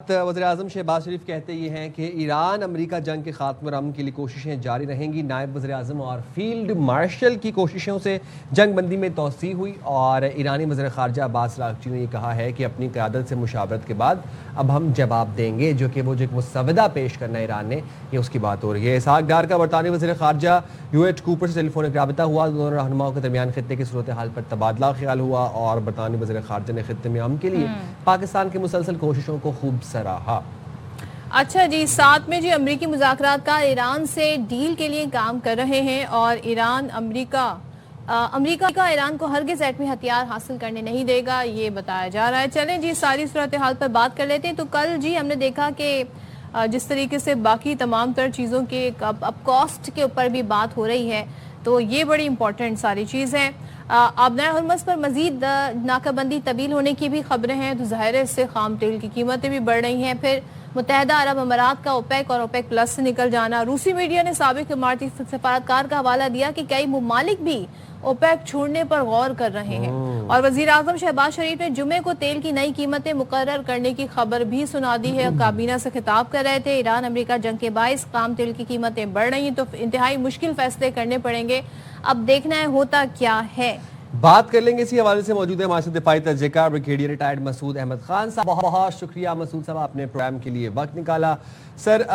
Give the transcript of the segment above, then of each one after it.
वज़ीर-ए-आज़म शहबाज शरीफ कहते ये हैं कि ईरान अमरीका जंग के खात्मे और अमन के लिए कोशिशें जारी रहेंगी। नायब वज़ीर-ए-आज़म और फील्ड मार्शल की कोशिशों से जंग बंदी में तोसी हुई और ईरानी वज़ीर ख़ारजा अब्बास अराग़ची ने यह कहा है कि अपनी क़यादत से मुशावरत के बाद अब हम जवाब देंगे, जो कि वो जो मुसवदा पेश करना है ईरान ने, ये उसकी बात हो रही है। इसहाक डार का बरतानी वज़ीर ख़ारजा यूएच कूपर से टेलीफोनिक राबिता हुआ। दोनों रहनुमाओं के दरमियान खित्ते की सूरत हाल पर तबादला ख्याल हुआ और बरतानी वज़ीर ख़ारजा ने खित्ते में अमन के लिए पाकिस्तान की मुसलसल कोशिशों को खूब सराहा। अच्छा जी, साथ में जी अमरीकी मुज़ाकरातकार ईरान से डील के लिए काम कर रहे हैं और अमरीका ईरान को हरगिज़ एटमी हथियार हासिल करने नहीं देगा, ये बताया जा रहा है। चलें जी, सारी सूरत हाल पर बात कर लेते हैं। तो कल जी हमने देखा कि जिस तरीके से बाकी तमाम तर चीज़ों के अब कॉस्ट के ऊपर भी बात हो रही है, तो ये बड़ी इंपॉर्टेंट सारी चीज़ है। आबनाए हरमज़ पर मजीद नाकाबंदी तवील होने की भी खबरें हैं, तो ज़ाहिर है इससे खाम तेल की कीमतें भी बढ़ रही हैं। फिर मुत्तहदा अरब अमारात का ओपेक और ओपेक प्लस से निकल जाना। रूसी मीडिया ने साबिक इमारती सफारतकार का हवाला दिया कि कई मुमालिक भी ओपेक छोड़ने पर गौर कर रहे हैं। और वजीर आजम शहबाज शरीफ ने जुमे को तेल की नई कीमतें मुकर्रर करने की खबर भी सुना दी है। काबीना से खिताब कर रहे थे। ईरान अमेरिका जंग के बाइस खाम तेल की कीमतें बढ़ रही, तो इंतहाई मुश्किल फैसले करने पड़ेंगे। अब देखना है होता क्या है। बात कर लेंगे इसी हवाले से। मौजूद है हमारे साथ दिफाई तजज़िया ब्रिगेडियर रिटायर्ड मसूद अहमद खान साहब। बहुत बहुत शुक्रिया मसूद साहब, आपने प्रोग्राम के लिए वक्त निकाला। सर,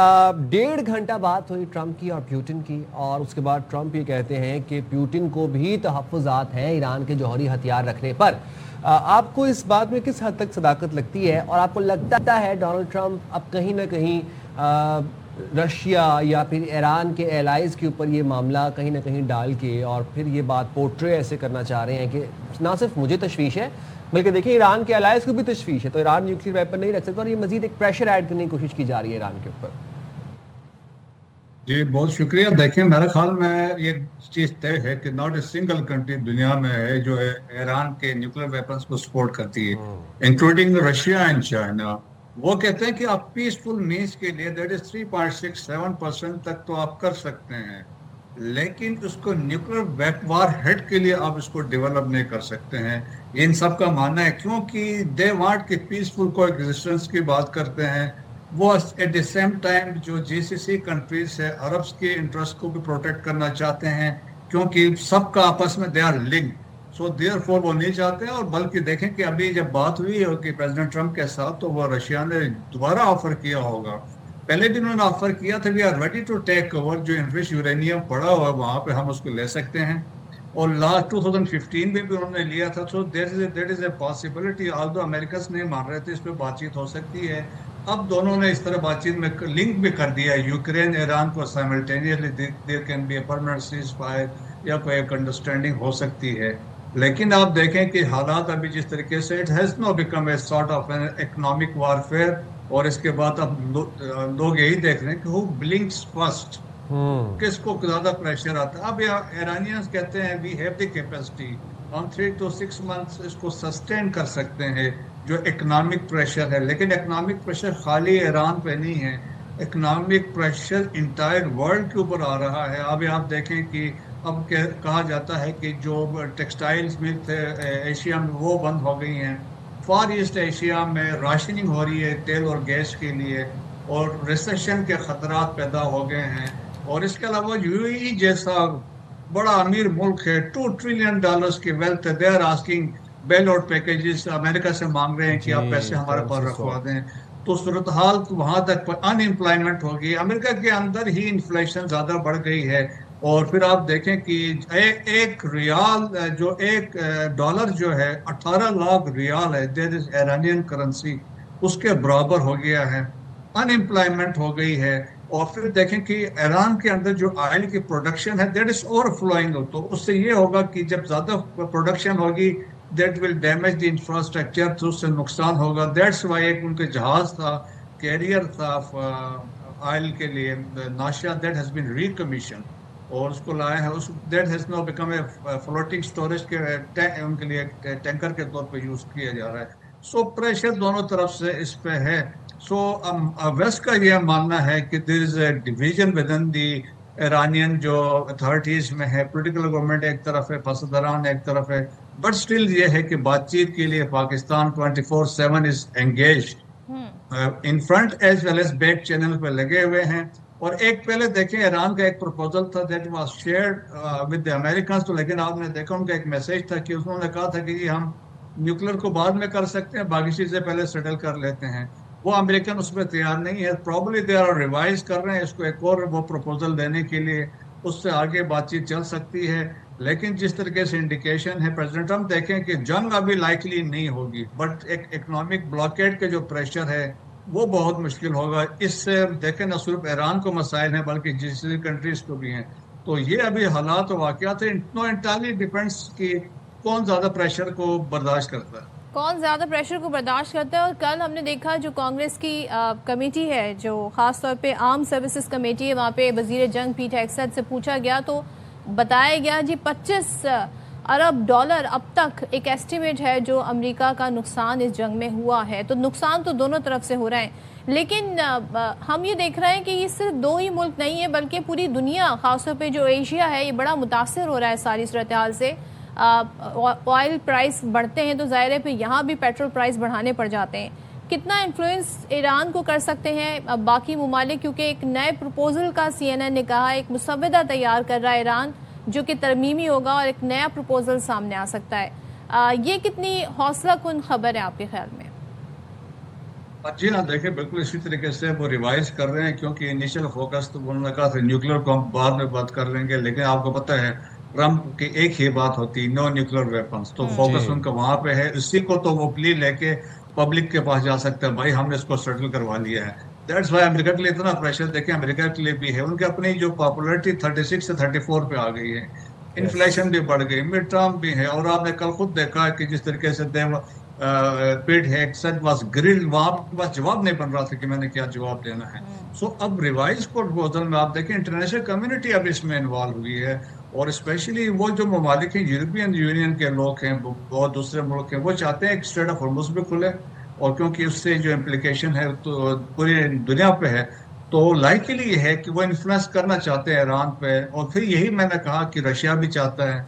1.5 घंटा बात हुई ट्रंप की और प्यूटिन की, और उसके बाद ट्रंप ये कहते हैं कि प्यूटिन को भी तहफ़्फ़ुज़ात हैं ईरान के जौहरी हथियार रखने पर। आपको इस बात में किस हद तक सदाकत लगती है, और आपको लगता है डोनाल्ड ट्रंप अब कहीं ना कहीं रशिया या फिर ईरान के एलाइज के ऊपर ये मामला कहीं ना कहीं डाल के और फिर ये बात पोर्ट्रे ऐसे करना चाह रहे हैं कि ना सिर्फ मुझे तशवीश है बल्कि देखिए ईरान के एलाइज को भी तशवीश है, तो ईरान न्यूक्लियर वेपन नहीं रख सकता, और ये मजीद एक प्रेशर ऐड करने की कोशिश की जा रही है ईरान के ऊपर। जी बहुत शुक्रिया। देखिए, मेरे ख्याल में ये चीज़ तय है कि नॉट ए सिंगल कंट्री दुनिया में है जो है ईरान के न्यूक्लियर वेपन्स को सपोर्ट करती है, इंक्लूडिंग रशिया एंड चाइना। वो कहते हैं कि आप पीसफुल मीन्स के लिए दैट इज 3.67% तक तो आप कर सकते हैं, लेकिन उसको न्यूक्लियर वार हेड के लिए आप इसको डेवलप नहीं कर सकते हैं। इन सब का मानना है, क्योंकि दे वांट की पीसफुल को एग्जिस्टेंस की बात करते हैं। वो एट द सेम टाइम जो जीसीसी कंट्रीज है, अरब्स के इंटरेस्ट को भी प्रोटेक्ट करना चाहते हैं, क्योंकि सबका आपस में they are linked. So therefore वो नहीं चाहते हैं। और बल्कि देखें कि अभी जब बात हुई होगी प्रेसिडेंट ट्रंप के साथ, तो वो रशिया ने दोबारा ऑफर किया होगा। पहले भी उन्होंने ऑफर किया था, we are ready to take over, जो इनरिच यूरेनियम पड़ा हुआ है वहां पे हम उसको ले सकते हैं। और लास्ट 2015 में भी उन्होंने लिया था। So there is a possibility, although American नहीं मान रहे थे, इस पर बातचीत हो सकती है। अब दोनों ने इस तरह बातचीत में लिंक भी कर दिया है यूक्रेन ईरान को simultaneously, there can be a permanent cease fire या कोई एक अंडरस्टैंडिंग हो सकती है। लेकिन आप देखें कि हालात अभी जिस तरीके से, it has know become a sort of an economic warfare. और इसके बाद अब लोग यही देख रहे हैं कि हु ब्लिंक्स फर्स्ट, किसको ज्यादा प्रेशर आता है। अब ईरानियंस कहते हैं वी हैव द कैपेसिटी, हम 3 to 6 मंथ्स इसको सस्टेन कर सकते हैं, जो इकोनॉमिक प्रेशर है। लेकिन इकोनॉमिक प्रेशर खाली ईरान पे नहीं है, इकोनॉमिक प्रेशर इंटायर वर्ल्ड के ऊपर आ रहा है। अभी आप देखें कि अब कहा जाता है कि जो टेक्सटाइल्स मिल थे एशिया में वो बंद हो गई हैं। फार ईस्ट एशिया में राशनिंग हो रही है तेल और गैस के लिए, और रिसेशन के खतरात पैदा हो गए हैं। और इसके अलावा यूएई जैसा बड़ा अमीर मुल्क है, $2 ट्रिलियन की वेल्थ है, they are asking bail out packages, America से मांग रहे हैं कि आप पैसे हमारे पास रखवा दें। तो सूरत हाल वहां तक अनएम्प्लॉयमेंट होगी, अमेरिका के अंदर ही इन्फ्लेशन ज्यादा बढ़ गई है। और फिर आप देखें कि एक रियाल जो $1 जो है 18 लाख रियाल है, दैट इज ईरानियन करेंसी, उसके बराबर हो गया है। अनएम्प्लॉयमेंट हो गई है। और फिर देखें कि ईरान के अंदर जो ऑयल की प्रोडक्शन है दैट इज ओवरफ्लोइंग, तो उससे ये होगा कि जब ज्यादा प्रोडक्शन होगी that will damage the infrastructure, तो उससे नुकसान होगा। दैट्स वाई एक उनके जहाज था, कैरियर था ऑयल के लिए, नाशिया, दैट हैज बीन रिकमीशन, और उसको लाया है। उस that has now become a floating storage के उनके लिए टैंकर के तौर पे यूज किया जा रहा है। सो प्रेशर दोनों तरफ से इस पे है। सो वेस्ट का यह मानना है कि there is a division within the Iranian जो अथॉरिटीज में है, पोलिटिकल गवर्नमेंट एक तरफ है, फसदरान एक तरफ है, बट स्टिल ये है कि बातचीत के लिए Pakistan 24/7 is engaged in front as well as back channel पे लगे हुए हैं। और एक पहले देखें ईरान का एक प्रपोजल था that was shared with the Americans, तो लेकिन आपने देखा उनका एक मैसेज था कि उन्होंने कहा था कि हम न्यूक्लियर को बाद में कर सकते हैं, बाकी चीजें पहले सेटल कर लेते हैं। वो अमेरिकन उस पर तैयार नहीं है, प्रॉब्ली दे आर रिवाइज कर रहे हैं इसको एक और वो प्रपोजल देने के लिए, उससे आगे बातचीत चल सकती है। लेकिन जिस तरीके से इंडिकेशन है प्रेसिडेंट ट्रम्प देखें कि जंग अभी लाइकली नहीं होगी, बट एक इकोनॉमिक ब्लॉकेड के जो प्रेशर है वो बहुत मुश्किल होगा। इससे देखें न सिर्फ ईरान को मसाइल हैं बल्कि जिस कंट्रीज को भी हैं। तो ये अभी हालात और वाकयात इंटायरली डिपेंड्स कि कौन ज्यादा प्रेशर को बर्दाश्त करता है, कौन ज्यादा प्रेशर को बर्दाश्त करता है। और कल हमने देखा जो कांग्रेस की कमेटी है, जो खासतौर पे आर्म सर्विसेज कमेटी है, वहाँ पे वजीर जंग पीट हेगसेथ से पूछा गया तो बताया गया जी 25 अरब डॉलर अब तक एक एस्टिमेट है जो अमेरिका का नुकसान इस जंग में हुआ है। तो नुकसान तो दोनों तरफ से हो रहा है, लेकिन हम ये देख रहे हैं कि ये सिर्फ दो ही मुल्क नहीं है बल्कि पूरी दुनिया, खासतौर पे जो एशिया है, ये बड़ा मुतासर हो रहा है सारी सूरत हाल से। ऑयल प्राइस बढ़ते हैं तो जाहिर है फिर यहाँ भी पेट्रोल प्राइस बढ़ाने पड़ जाते हैं। कितना इन्फ्लुएंस ईरान को कर सकते हैं बाकी ममालिक, क्योंकि एक नए प्रपोजल का CNN ने कहा, एक मुसव्वदा तैयार कर रहा है ईरान जो कि तरमीमी होगा और एक नया प्रपोजल सामने आ सकता है। ये कितनी हौसला कुन खबर है आपके ख्याल में? जी हाँ, देखिए बिल्कुल इसी तरीके से वो रिवाइज कर रहे हैं, क्योंकि इनिशियल फोकस तो उन्होंने कहा था न्यूक्लियर को हम बाद में बात कर लेंगे, लेकिन आपको पता है ट्रम्प की एक ही बात होती, नो न्यूक्लियर वेपन्स, तो फोकस उनका वहां पे है। इसी को तो वो प्ली लेके पब्लिक के पास जा सकता है, भाई हमने इसको सेटल करवा लिया है। दैट्स वाई अमेरिका के लिए इतना प्रेशर, देखें अमेरिका के लिए भी है, उनकी अपनी जो पॉपुलैरिटी 36 से 34 पे आ गई है, इन्फ्लेशन भी बढ़ गई, मिड टर्म भी है। और आपने कल खुद देखा कि जिस तरीके से पीट हेगसेथ वाज ग्रिल्ड, वहां बस जवाब नहीं बन रहा था कि मैंने क्या जवाब देना है। सो अब रिवाइज प्रपोजल में आप देखें इंटरनेशनल कम्युनिटी अब इसमें इन्वॉल्व हुई है, और स्पेशली वो जो ममालिक हैं, यूरोपियन यूनियन के लोग हैं, बहुत दूसरे मुल्क हैं, वो चाहते हैं कि स्ट्रेट ऑफ हॉर्मुज़ भी खुले, और क्योंकि उससे जो इम्प्लीकेशन है तो पूरी दुनिया पे है, तो लाइकली है कि वो इन्फ्लुएंस करना चाहते हैं ईरान पे। और फिर यही मैंने कहा कि रशिया भी चाहता है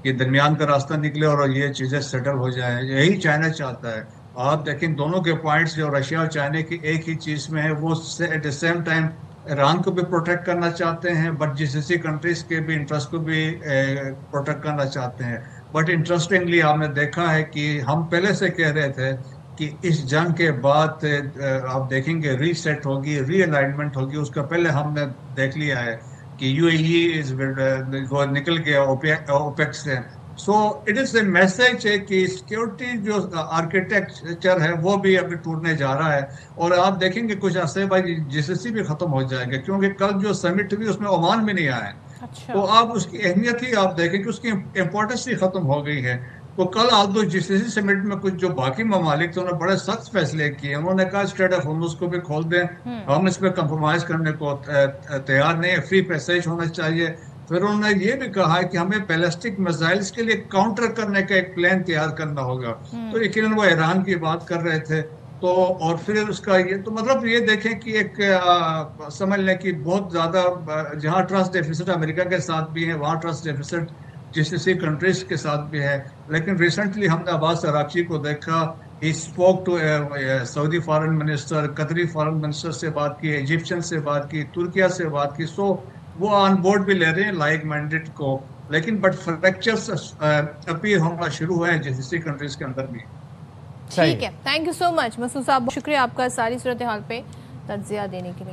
कि दरमियान का रास्ता निकले और ये चीजें सेटल हो जाए, यही चाइना चाहता है। आप देखें दोनों के पॉइंट्स जो रशिया और चाइना की एक ही चीज में है, वो at the same time Iran को भी प्रोटेक्ट करना चाहते हैं, बट जीसीसी कंट्रीज के भी इंटरेस्ट को भी प्रोटेक्ट करना चाहते हैं। बट इंटरेस्टिंगली आपने देखा है कि हम पहले से कह रहे थे कि इस जंग के बाद आप देखेंगे रीसेट होगी, रीअलाइनमेंट होगी। उसका पहले हमने देख लिया है कि यूएई निकल गया ओपेक से। So it is a message है कि सिक्योरिटी जो आर्किटेक्चर है वो भी अभी टूटने जा रहा है। और आप देखेंगे कुछ अर्से बाद जीसीसी भी खत्म हो जाएगा, क्योंकि कल जो समिट हुई उसमें ओमान भी नहीं आया। अच्छा। तो आप उसकी अहमियत ही आप देखें कि उसकी इम्पोर्टेंस ही खत्म हो गई है। तो कल आप दो जीसीसी समिट में कुछ जो बाकी ममालिक थे उन्होंने बड़े सख्त फैसले किए। उन्होंने कहा स्ट्रेट ऑफ हॉर्मुज़ को भी खोल दें, हम इस पर कंप्रोमाइज करने को तैयार नहीं है, फ्री पैसेज होना चाहिए। फिर उन्होंने ये भी कहा कि हमें बैलिस्टिक मिसाइल्स के लिए काउंटर करने का एक प्लान तैयार करना होगा। तो यकीनन वो ईरान की बात कर रहे थे। तो और फिर उसका ये तो मतलब ये देखें कि एक समझ लें कि बहुत ज्यादा जहाँ ट्रस्ट डेफिसिट अमेरिका के साथ भी है, वहाँ ट्रस्ट डेफिसिट जीसीसी कंट्रीज के साथ भी है। लेकिन रिसेंटली हमने अब्बास अराक्ची को देखा, he spoke to Saudi foreign minister, Qatari foreign minister से बात की, इजिप्शियन से बात की, तुर्किया से बात की। सो वो ऑन बोर्ड भी ले रहे हैं लाइक मैंडेट को, लेकिन बट फ्रैक्चर्स अपीयर होना शुरू हुए हैं जीसीसी कंट्रीज के अंदर भी। ठीक है, thank you so much Masood साहब, शुक्रिया आपका सारी सूरत हाल पे तज्जिया देने के लिए।